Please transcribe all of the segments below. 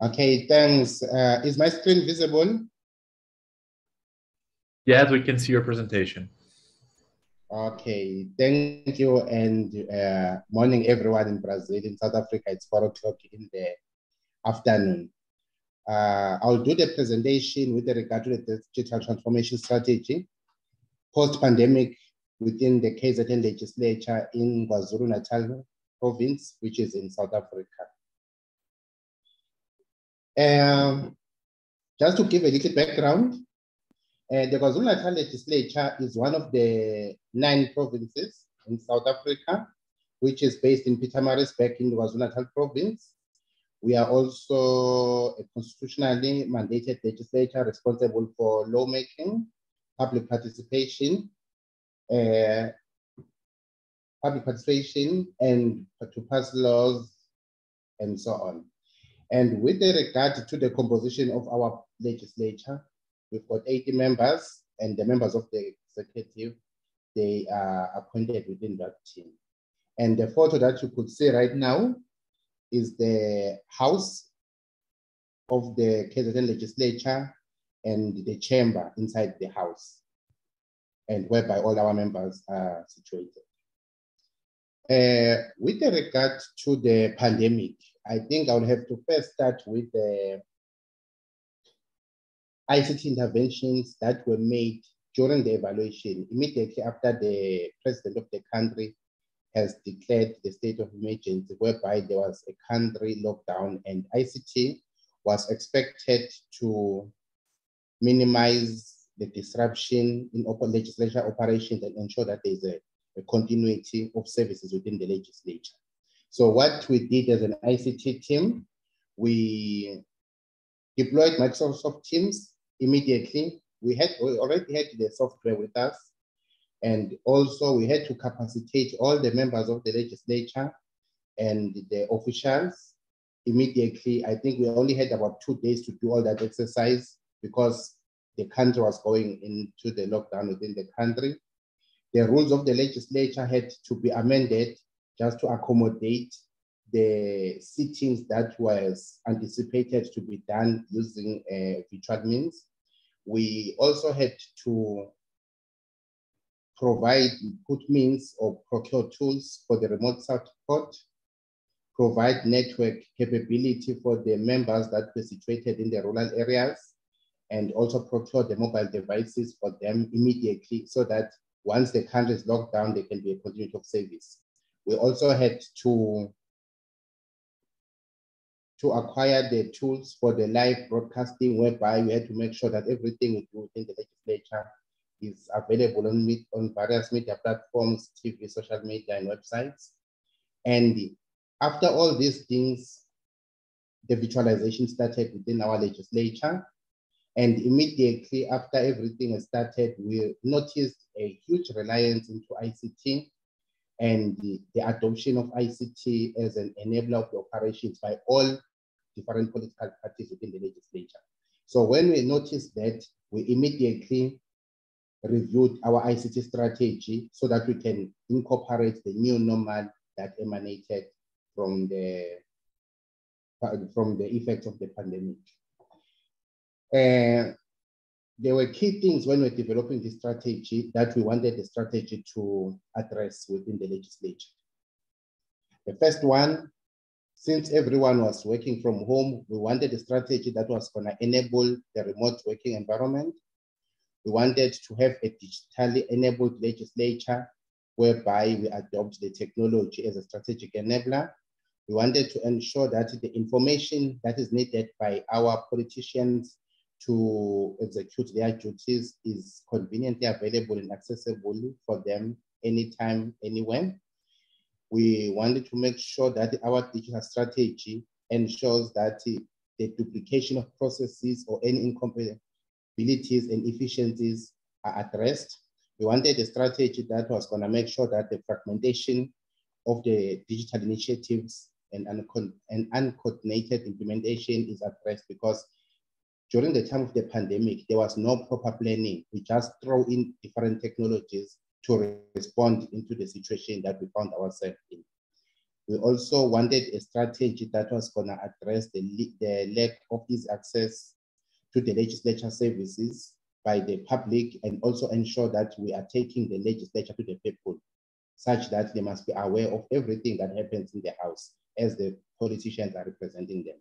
Okay, thanks. Is my screen visible? Yes, we can see your presentation. Okay, thank you, and morning everyone in Brazil. In South Africa, it's 4 o'clock in the afternoon. I'll do the presentation with regard to the digital transformation strategy post-pandemic within the KZN legislature in KwaZulu-Natal province, which is in South Africa. Just to give a little background, the KwaZulu-Natal legislature is one of the 9 provinces in South Africa, which is based in Pietermaritzburg in the KwaZulu-Natal province. We are also a constitutionally mandated legislature responsible for lawmaking, public participation, and to pass laws and so on. And with regard to the composition of our legislature, we've got 80 members, and the members of the executive, they are appointed within that team. And the photo that you could see right now is the house of the KZN legislature and the chamber inside the house, and whereby all our members are situated. With regard to the pandemic, I think I would have to first start with the ICT interventions that were made during the evaluation immediately after the president of the country has declared the state of emergency, whereby there was a country lockdown, and ICT was expected to minimize the disruption in legislature operations and ensure that there's a continuity of services within the legislature. So what we did as an ICT team, we deployed Microsoft Teams immediately. We already had the software with us, and also we had to capacitate all the members of the legislature and the officials immediately. I think we only had about 2 days to do all that exercise because the country was going into the lockdown within the country. The rules of the legislature had to be amended just to accommodate the sittings that was anticipated to be done using virtual means. We also had to put means or procure tools for the remote support, provide network capability for the members that were situated in the rural areas, and also procure the mobile devices for them immediately so that once the country is locked down, there can be a continuity of service. We also had to acquire the tools for the live broadcasting, whereby we had to make sure that everything we do within the legislature is available on various media platforms, TV, social media, and websites. And after all these things, the virtualization started within our legislature. And immediately after everything has started, we noticed a huge reliance into ICT and the adoption of ICT as an enabler of the operations by all different political parties within the legislature. So when we noticed that, we immediately reviewed our ICT strategy so that we can incorporate the new normal that emanated from the effects of the pandemic. There were key things when we were developing the strategy that we wanted the strategy to address within the legislature. The first one, since everyone was working from home, we wanted a strategy that was going to enable the remote working environment. We wanted to have a digitally enabled legislature whereby we adopt the technology as a strategic enabler. We wanted to ensure that the information that is needed by our politicians to execute their duties is conveniently available and accessible for them anytime, anywhere. We wanted to make sure that our digital strategy ensures that the duplication of processes or any incompatibilities and efficiencies are addressed. We wanted a strategy that was going to make sure that the fragmentation of the digital initiatives and uncoordinated implementation is addressed, because during the time of the pandemic, there was no proper planning. We just throw in different technologies to respond into the situation that we found ourselves in. We also wanted a strategy that was going to address the lack of easy access to the legislature services by the public, and also ensure that we are taking the legislature to the people, such that they must be aware of everything that happens in the House as the politicians are representing them.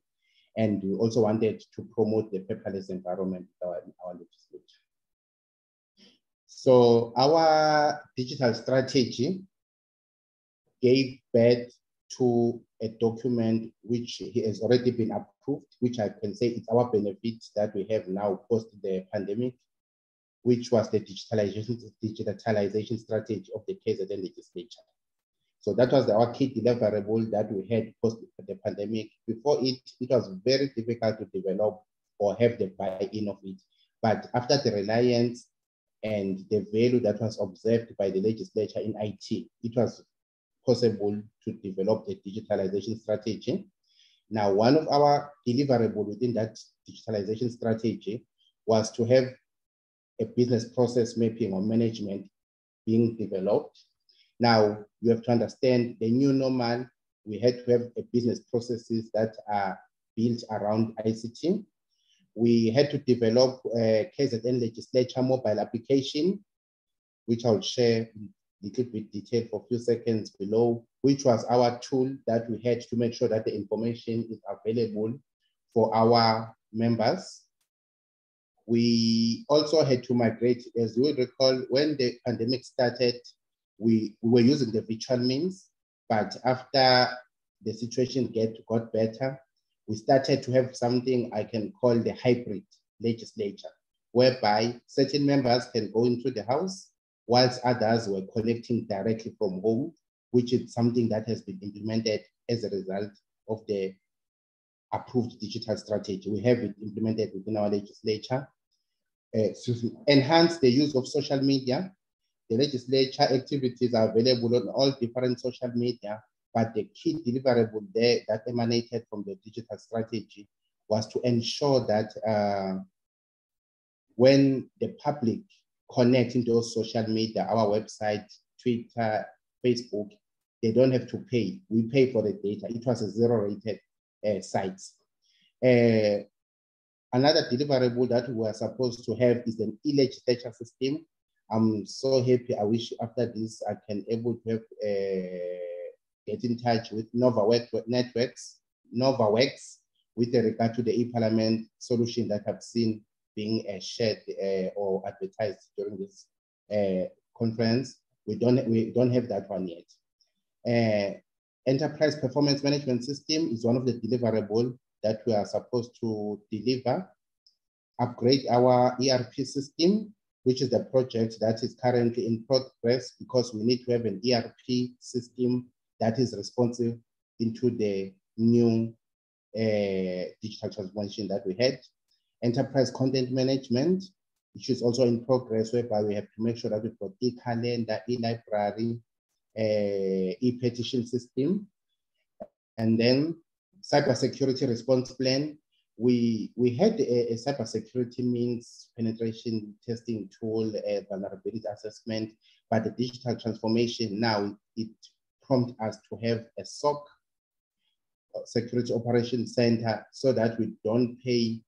And we also wanted to promote the paperless environment in our legislature. So our digital strategy gave birth to a document which has already been approved, which I can say it's our benefit that we have now post the pandemic, which was the digitalization strategy of the KZN legislature. So that was our key deliverable that we had post the pandemic. Before it was very difficult to develop or have the buy-in of it. But after the reliance and the value that was observed by the legislature in IT, it was possible to develop a digitalization strategy. Now, one of our deliverables within that digitalization strategy was to have a business process mapping or management being developed. Now, you have to understand the new normal, we had to have a business processes that are built around ICT. We had to develop a KZN legislature mobile application, which I'll share a little bit detail for a few seconds below, which was our tool that we had to make sure that the information is available for our members. We also had to migrate, as you will recall, when the pandemic started, we were using the virtual means, but after the situation got better, we started to have something I can call the hybrid legislature, whereby certain members can go into the House, whilst others were connecting directly from home, which is something that has been implemented as a result of the approved digital strategy. We have it implemented within our legislature. Enhance the use of social media. The legislature activities are available on all different social media, but the key deliverable there that emanated from the digital strategy was to ensure that when the public connect into those social media, our website, Twitter, Facebook, they don't have to pay. We pay for the data. It was a zero-rated site. Another deliverable that we are supposed to have is an e-legislature system. I'm so happy. I wish after this I can able to have get in touch with NovaWorks with regard to the e-Parliament solution that I've seen being shared or advertised during this conference. We don't have that one yet. Enterprise performance management system is one of the deliverables that we are supposed to deliver. Upgrade our ERP system, which is the project that is currently in progress, because we need to have an ERP system that is responsive into the new digital transformation that we had. Enterprise content management, which is also in progress, whereby we have to make sure that we've got e-calendar, e-library, e-petition system. And then cybersecurity response plan. We had a cybersecurity means penetration testing tool, vulnerability assessment, but the digital transformation now, it prompts us to have a SOC, Security Operations Center, so that we don't pay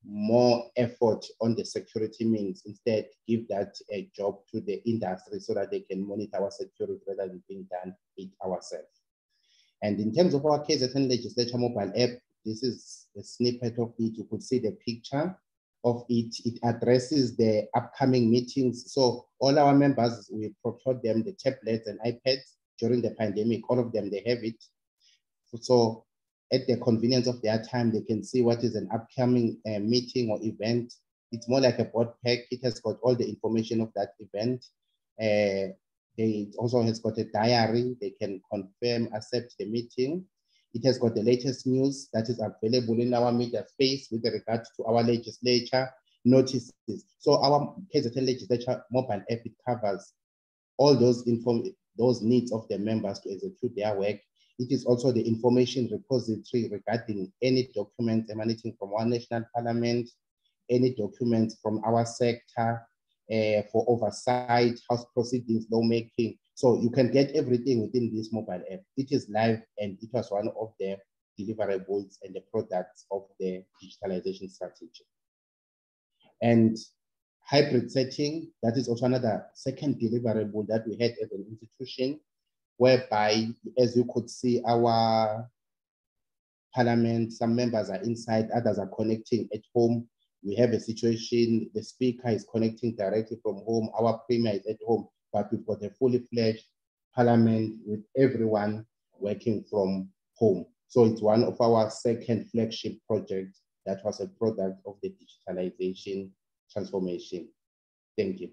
more effort on the security means. Instead, give that a job to the industry so that they can monitor our security rather than being done it ourselves. And in terms of our KZN legislature mobile app, this is a snippet of it. You could see the picture of it. It addresses the upcoming meetings. So all our members, we procured them the tablets and iPads during the pandemic. All of them, they have it. So at the convenience of their time, they can see what is an upcoming meeting or event. It's more like a board pack. It has got all the information of that event. It also has got a diary. They can confirm, accept the meeting. It has got the latest news that is available in our media space with regard to our legislature notices. So our KZN legislature mobile app, it covers all those needs of the members to execute their work. It is also the information repository regarding any documents emanating from our national parliament, any documents from our sector for oversight, house proceedings, lawmaking. So you can get everything within this mobile app. It is live, and it was one of the deliverables and the products of the digitalization strategy. And hybrid setting, that is also another second deliverable that we had as an institution, whereby, as you could see, our parliament, some members are inside, others are connecting at home. We have a situation, the speaker is connecting directly from home, our premier is at home, but we've got a fully fledged parliament with everyone working from home. So it's one of our second flagship projects that was a product of the digitalization transformation. Thank you.